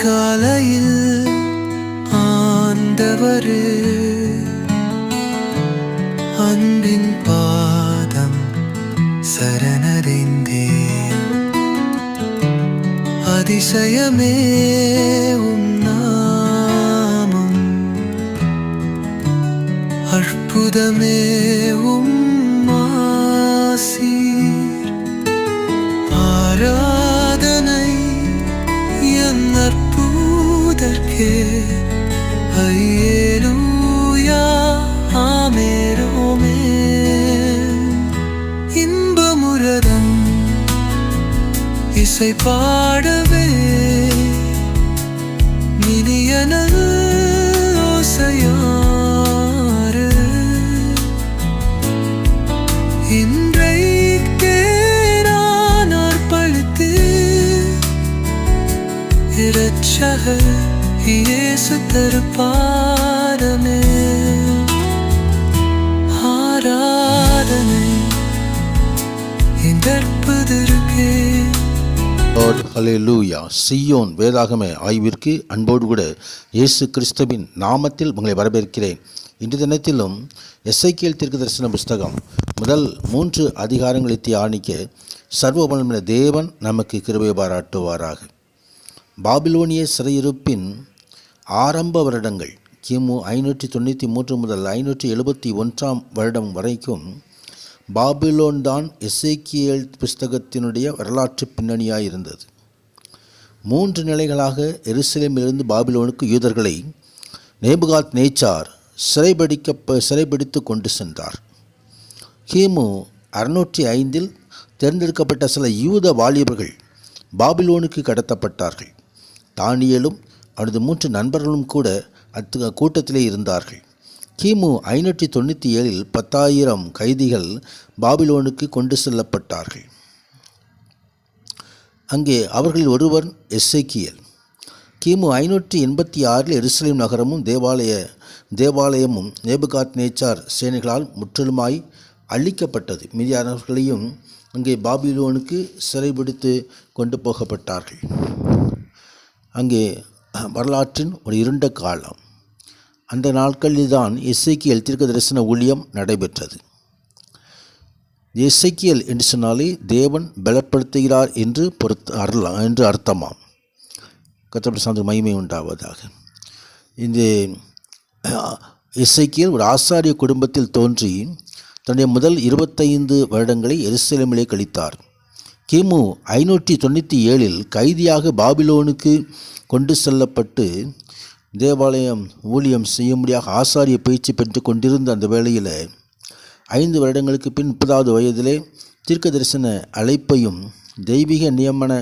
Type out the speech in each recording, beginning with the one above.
அதிகாலையில் ஆண்டவரே அன்பின் பாதம் சரணடைந்தேன். அதிசயமே உம் நாமம், அற்புதமே உம் ஆசீர். ஆராதனை என் அற்புதற்கே. அல்லேலூயா ஆமென். இன்பமுரதன் இசை பாடவே மினியனல் ஓசையாறு. இன்றைக்கே நான் அர்ப்பணித்து இரட்சகர் இயேசு திருப்பாதமே ஆராதனை இந்தற்பதற்கே. ஹல்லேலூயா. சீயோன் வேதாகம ஆய்விற்கு அன்போடு கூட இயேசு கிறிஸ்துவின் நாமத்தில் உங்களை வரவேற்கிறேன். இன்று தினத்திலும் எசேக்கியேல் தீர்க்கதரிசன புஸ்தகம் முதல் 3 அதிகாரங்களை தியானிக்க சர்வவல்லமையுள்ள தேவன் நமக்கு கிருபை பாராட்டுவாராக. பாபிலோனிய சிறையிருப்பின் ஆரம்ப வருடங்கள் கிமு 593 முதல் 571 வருடம் வரைக்கும் பாபிலோன் தான் எசேக்கியேல் புஸ்தகத்தினுடைய வரலாற்று பின்னணியாயிருந்தது. 3 நிலைகளாக எருசலேமிலிருந்து பாபிலோனுக்கு யூதர்களை நேபுகாத் நேச்சார் சிறைபிடித்து கொண்டு சென்றார். கிமு 605 தேர்ந்தெடுக்கப்பட்ட சில யூத வாலிபர்கள் பாபிலோனுக்கு கடத்தப்பட்டார்கள். தானியேலும் அவரது 3 நண்பர்களும் கூட கூட்டத்திலே இருந்தார்கள். கிமு 597 10,000 கைதிகள் பாபிலோனுக்கு கொண்டு செல்லப்பட்டார்கள். அங்கே அவர்களில் ஒருவர் எசேக்கியேல். கிமு 586 எருசலேம் நகரமும் தேவாலயமும் நேபுகாத் நேச்சார் சேனைகளால் முற்றிலுமாய் அழிக்கப்பட்டது. மீதியானவர்களையும் அங்கே பாபிலோனுக்கு சிறைபிடித்து கொண்டு போகப்பட்டார்கள். அங்கே வரலாற்றின் ஒரு இருண்ட காலம். அந்த நாட்களில்தான் எசேக்கியேல் தீர்க்கதரிசன ஊழியம் நடைபெற்றது. எசேக்கியேல் என்று சொன்னாலே தேவன் பலப்படுத்துகிறார் என்று அர்த்தமாம். கர்த்தருடைய நாமத்துக்கு மகிமை உண்டாவதாக. இந்த எசேக்கியேல் ஒரு ஆசாரிய குடும்பத்தில் தோன்றி தன்னுடைய முதல் 25 வருடங்களை எருசலேமிலே கழித்தார். கிமு 597 கைதியாக பாபிலோனுக்கு கொண்டு செல்லப்பட்டு தேவாலயம் ஊழியம் செய்யும்படியாக ஆசாரிய பயிற்சி பெற்று கொண்டிருந்த அந்த வேளையில் 5 வருடங்களுக்கு பின் 30வது வயதிலே தீர்க்க தரிசன அழைப்பையும் தெய்வீக நியமன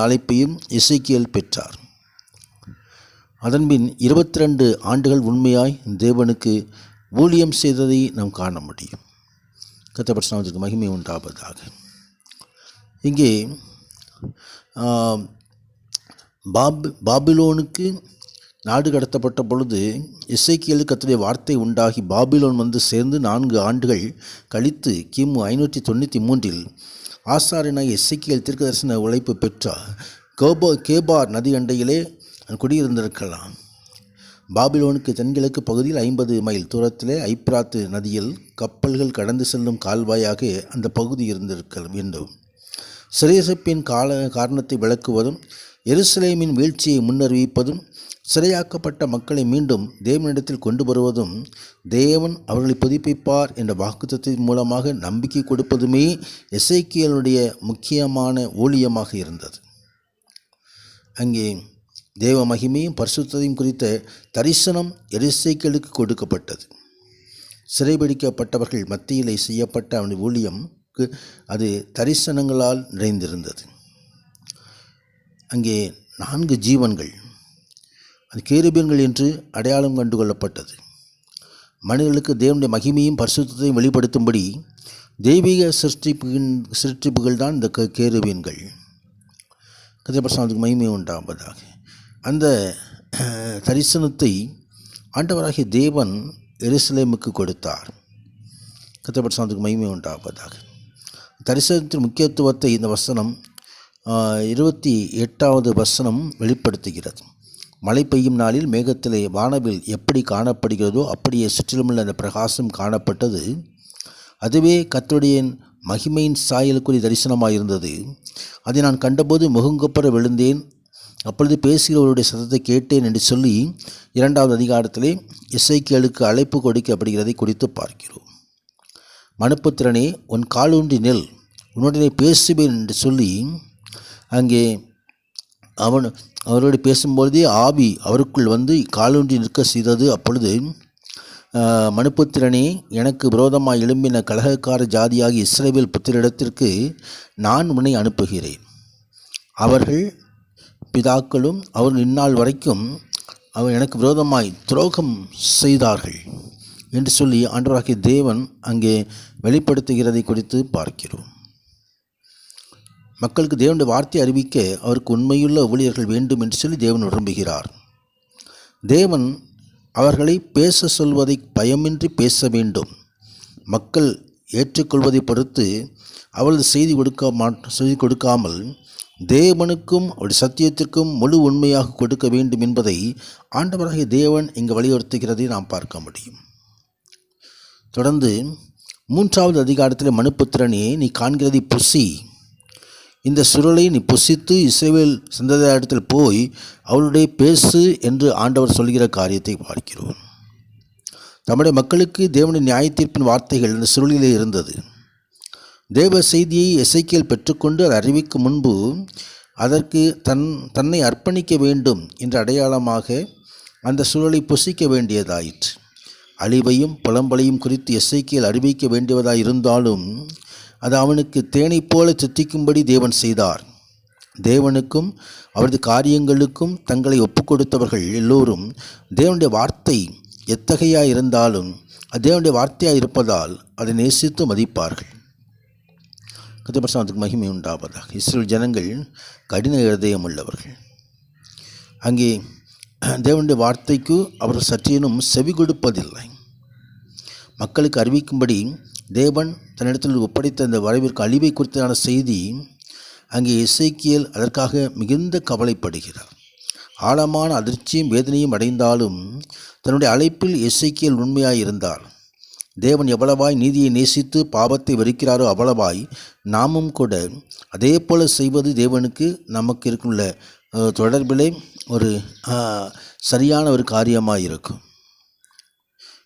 அழைப்பையும் எசேக்கியேல் பெற்றார். அதன்பின் 22 ஆண்டுகள் உண்மையாய் தேவனுக்கு ஊழியம் செய்ததை நாம் காண முடியும். கர்த்தருடைய நாமத்துக்கு மகிமை உண்டாவதாக. இங்கே பாபிலோனுக்கு நாடு கடத்தப்பட்ட பொழுது எசேக்கியேலுக்கு கர்த்தருடைய வார்த்தை உண்டாகி பாபிலோன் வந்து சேர்ந்து 4 ஆண்டுகள் கழித்து கிமு 593 ஆசாரியனாக எசேக்கியேல் தீர்க்கதரிசன உழைப்பு பெற்றார். கேபார் நதி அண்டையிலே குடியிருந்திருக்கலாம். பாபிலோனுக்கு தென்கிழக்கு பகுதியில் 50 மைல் தூரத்திலே ஐப்ராத்து நதியில் கப்பல்கள் கடந்து செல்லும் கால்வாயாக அந்த பகுதி இருந்திருக்க வேண்டும். சிறையிருப்பின் காரணத்தை விளக்குவதும் எருசலேமின் வீழ்ச்சியை முன்னறிவிப்பதும் சிறையாக்கப்பட்ட மக்களை மீண்டும் தேவனிடத்தில் கொண்டு வருவதும் தேவன் அவர்களை புதுப்பிப்பார் என்ற வாக்குத்தத்தின் மூலமாக நம்பிக்கை கொடுப்பதுமே எசேக்கியேலுடைய முக்கியமான ஊழியமாக இருந்தது. அங்கே தேவ மகிமையும் பரிசுத்தத்தையும் குறித்த தரிசனம் எசேக்கியேலுக்கு கொடுக்கப்பட்டது. சிறைபிடிக்கப்பட்டவர்கள் மத்தியிலே செய்யப்பட்ட அவனுடைய ஊழியம்க்கு அது தரிசனங்களால் நிறைந்திருந்தது. அங்கே 4 ஜீவன்கள், அது கேருபீன்கள் என்று அடையாளம் கண்டு கொள்ளப்பட்டது. மனிதர்களுக்கு தேவனுடைய மகிமையும் பரிசுத்தத்தையும் வெளிப்படுத்தும்படி தெய்வீக சிருஷ்டிப்புகள் தான் இந்த கேருபீன்கள். கர்த்தருடைய மகிமை உண்டாவதாக. அந்த தரிசனத்தை ஆண்டவராகிய தேவன் எருசலேமுக்கு கொடுத்தார். கர்த்தருடைய மகிமை உண்டாவதாக. தரிசனத்தின் முக்கியத்துவத்தை இந்த வசனம் 28வது வசனம் வெளிப்படுத்துகிறது. மழை பெய்யும் நாளில் மேகத்திலே வானவில் எப்படி காணப்படுகிறதோ அப்படியே சுற்றிலுமுள்ள அந்த பிரகாசம் காணப்பட்டது. அதுவே கர்த்தருடைய மகிமையின் சாயலுக்குரிய தரிசனமாக இருந்தது. அதை நான் கண்டபோது முகங்குப்புற விழுந்தேன். அப்பொழுது பேசுகிறவருடைய சத்தத்தை கேட்டேன் என்று சொல்லி 2வது அதிகாரத்திலே எசேக்கியேலுக்கு அழைப்பு கொடுக்கப்படுகிறதை குறித்து பார்க்கிறோம். மனுப்புத்திரனே, உன் காலூன்றி நெல், உன்னுடனே பேசுவேன் என்று சொல்லி அங்கே அவரோடு பேசும்பொழுதே ஆவி அவருக்குள் வந்து காலூன்றி நிற்க செய்தது. அப்பொழுது மனுப்புத்திரனே, எனக்கு விரோதமாக எழும்பின கலகக்கார ஜாதியாகி இஸ்ரவேல் புத்திரிடத்திற்கு நான் உன்னை அனுப்புகிறேன். அவர்கள் பிதாக்களும் அவர்கள் இந்நாள் வரைக்கும் அவர் எனக்கு விரோதமாய் துரோகம் செய்தார்கள் என்று சொல்லி ஆண்டவராகிய தேவன் அங்கே வெளிப்படுத்துகிறதை குறித்து பார்க்கிறோம். மக்களுக்கு தேவனுடைய வார்த்தை அறிவிக்க அவருக்கு உண்மையுள்ள ஊழியர்கள் வேண்டும் என்று சொல்லி தேவன் விரும்புகிறார். தேவன் அவர்களை பேச சொல்வதை பயமின்றி பேச வேண்டும். மக்கள் ஏற்றுக்கொள்வதை பொறுத்து அவளது செய்தி கொடுக்காமல் தேவனுக்கும் அவருடைய சத்தியத்திற்கும் முழு உண்மையாக கொடுக்க வேண்டும் என்பதை ஆண்டவராகிய தேவன் இங்கு வலியுறுத்துகிறதை நாம் பார்க்க முடியும். தொடர்ந்து 3வது அதிகாரத்தில் மனுப்புத்திரனே, நீ காண்கிறதை புசி, இந்த சுருளை நீ புசித்து இஸ்ரவேல் சந்ததியாரிடத்தில் போய் அவளுடைய பேசு என்று ஆண்டவர் சொல்கிற காரியத்தை பார்க்கிறோம். நம்முடைய மக்களுக்கு தேவனுடைய நியாயத்தீர்ப்பின் வார்த்தைகள் இந்த சுருளிலே இருந்தது. தேவ செய்தியை எசேக்கியேல் பெற்றுக்கொண்டு அதை அறிவிக்கும் முன்பு அதற்கு தன்னை அர்ப்பணிக்க வேண்டும் என்ற அடையாளமாக அந்த சுருளை புசிக்க வேண்டியதாயிற்று. அழிவையும் புலம்பலையும் குறித்து எசேக்கியேல் அறிவிக்க வேண்டியவதாய் இருந்தாலும் அது அவனுக்கு தேனைப் போல சித்திக்கும்படி தேவன் செய்தார். தேவனுக்கும் அவரது காரியங்களுக்கும் தங்களை ஒப்புக்கொடுத்தவர்கள் எல்லோரும் தேவனுடைய வார்த்தை எத்தகையாக இருந்தாலும் அது தேவனுடைய வார்த்தையாக இருப்பதால் அதை நேசித்து மதிப்பார்கள். கர்த்தருக்கு மகிமை உண்டாவதாக. இஸ்ரவேல் ஜனங்கள் கடின இருதயம் உள்ளவர்கள். அங்கே தேவனுடைய வார்த்தைக்கு அவர்கள் சற்றேனும் செவி கொடுப்பதில்லை. மக்களுக்கு அறிவிக்கும்படி தேவன் தன்னிடத்தில் ஒப்படைத்த அந்த வரவிற்கு அழிவை குறித்தான செய்தி அங்கே எசேக்கியேல் அதற்காக மிகுந்த கவலைப்படுகிறார். ஆழமான அதிர்ச்சியும் வேதனையும் அடைந்தாலும் தன்னுடைய அழைப்பில் எசேக்கியேல் உண்மையாய் இருந்தார். தேவன் எவ்வளவாய் நீதியை நேசித்து பாவத்தை வெறுக்கிறாரோ அவ்வளவாய் நாமும் கூட அதே போல செய்வது தேவனுக்கு நமக்கு இருக்குள்ள தொடர்பிலே ஒரு சரியான ஒரு காரியமாக இருக்கும்.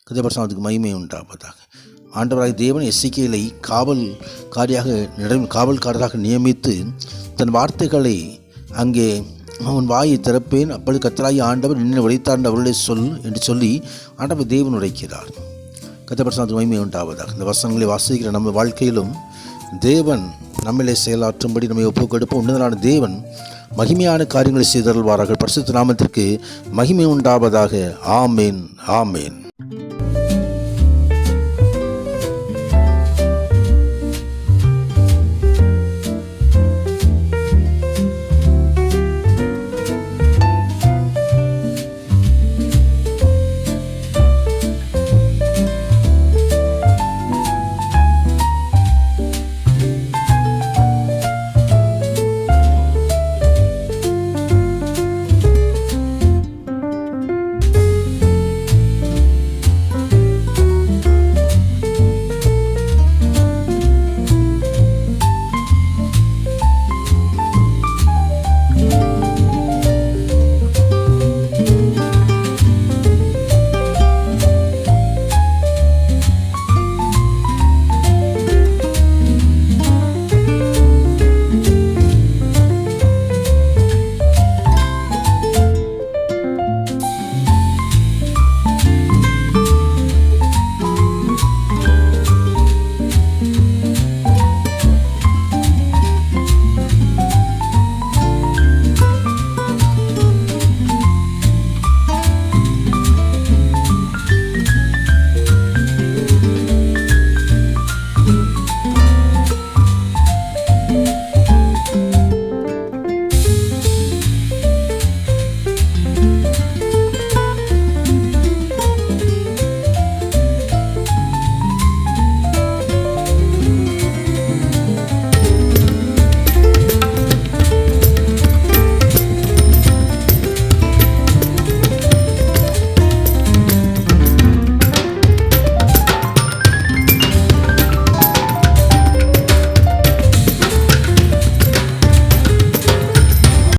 கர்த்தருக்கு மகிமை உண்டாவதாக. ஆண்டவராகிய தேவன் எசேக்கியேலை காவல்காரராக நியமித்து தன் வார்த்தைகளை அங்கே அவன் வாயை திறப்பேன், அப்பொழுது கர்த்தராகிய ஆண்டவர் நின்று உரைத்தார் அவர்களே சொல் என்று சொல்லி ஆண்டவர் தேவன் உரைக்கிறார். கர்த்தருக்கு மகிமை உண்டாவதாக. இந்த வசனங்களை வாசிக்கிற நம்ம வாழ்க்கையிலும் தேவன் நம்மளே செயலாற்றும்படி நம்மை ஒப்புக் கொடுப்போம். உன்னதனான தேவன் மகிமையான காரியங்களை செய்தருள்வார்கள். பரிசுத்த நாமத்திற்கு மகிமை உண்டாவதாக. ஆமேன், ஆமேன்.